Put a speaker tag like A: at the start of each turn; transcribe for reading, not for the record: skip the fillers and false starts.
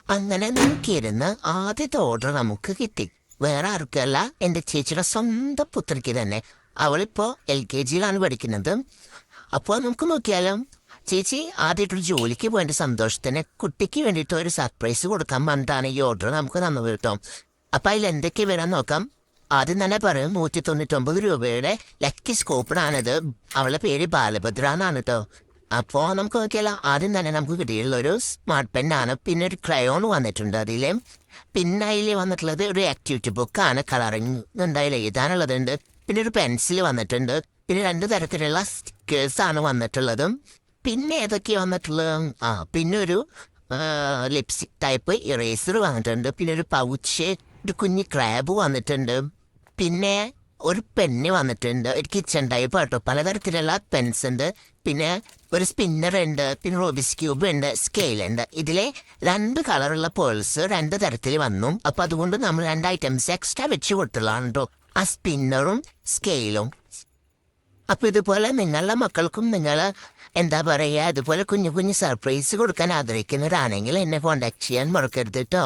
A: അങ്ങനെ നോക്കിയിരുന്ന് ആദ്യത്തെ ഓർഡർ നമുക്ക് കിട്ടി. വേറെ ആർക്കല്ല, എൻ്റെ ചേച്ചിയുടെ സ്വന്തം പുത്രിക്ക് തന്നെ. അവളിപ്പോൾ LKG പഠിക്കുന്നത്. അപ്പോൾ നമുക്ക് നോക്കിയാലും ചേച്ചി ആദ്യമായിട്ടൊരു ജോലിക്ക് പോയതിൻ്റെ സന്തോഷത്തിന് കുട്ടിക്ക് വേണ്ടിയിട്ട് ഒരു സർപ്രൈസ് കൊടുക്കാൻ പറഞ്ഞിട്ടാണ് ഈ ഓർഡർ നമുക്ക് തന്നു കേട്ടോ. അപ്പം അതിൽ എന്തൊക്കെ വരാൻ നോക്കാം. ആദ്യം തന്നെ പറയും 199 രൂപയുടെ ലക്കി സ്കോപ്പറാണിത്. അവളുടെ പേര് ബാലഭദ്ര എന്നാണ് കേട്ടോ. അപ്പോൾ നമുക്ക് നോക്കിയാലോ, ആദ്യം തന്നെ നമുക്ക് കിട്ടിയിട്ടുള്ളൊരു സ്മാർട്ട് പെന്നാണ്. പിന്നെ ഒരു ക്രയോൺ വന്നിട്ടുണ്ട് അതിൽ. പിന്നെ അതിൽ വന്നിട്ടുള്ളത് ഒരു ആക്ടിവിറ്റി ബുക്കാണ്, കളറിങ് എന്തായാലും എഴുതാനുള്ളതുണ്ട്. പിന്നെ ഒരു പെൻസിൽ വന്നിട്ടുണ്ട്. പിന്നെ 2 തരത്തിലുള്ള സ്റ്റിക്കേഴ്സാണ് വന്നിട്ടുള്ളതും. പിന്നെ ഏതൊക്കെയാണ് വന്നിട്ടുള്ളത്, പിന്നെ ഒരു ലിപ്സ്റ്റിക് ടൈപ്പ് ഇറേസർ വന്നിട്ടുണ്ട്. പിന്നെ ഒരു പൗച്ച്, ഒരു കുഞ്ഞ് ക്രാബ് വന്നിട്ടുണ്ട്. പിന്നെ ഒരു പെന്ന് വന്നിട്ടുണ്ട്, ഒരു കിച്ചൺ ടൈപ്പ് കേട്ടോ. പലതരത്തിലുള്ള പെൻസ് ഉണ്ട്. പിന്നെ ഒരു സ്പിന്നർ ഉണ്ട്. പിന്നെ റോബിസ് ക്യൂബ് ഉണ്ട്, സ്കെയിൽ ഉണ്ട്. ഇതിലെ 2 കളറുള്ള പേൾസ് 2 തരത്തിൽ വന്നു. അപ്പം അതുകൊണ്ട് നമ്മൾ 2 ഐറ്റംസ് എക്സ്ട്രാ വെച്ച് കൊടുത്തുള്ളതാണ് കേട്ടോ, ആ സ്പിന്നറും സ്കെയിലും. അപ്പം ഇതുപോലെ നിങ്ങളുടെ മക്കൾക്കും നിങ്ങൾ എന്താ പറയുക, ഇതുപോലെ കുഞ്ഞു കുഞ്ഞു സർപ്രൈസ് കൊടുക്കാൻ ആഗ്രഹിക്കുന്നവരാണെങ്കിൽ എന്നെ കോൺടാക്ട് ചെയ്യാൻ മറക്കരുത് കേട്ടോ.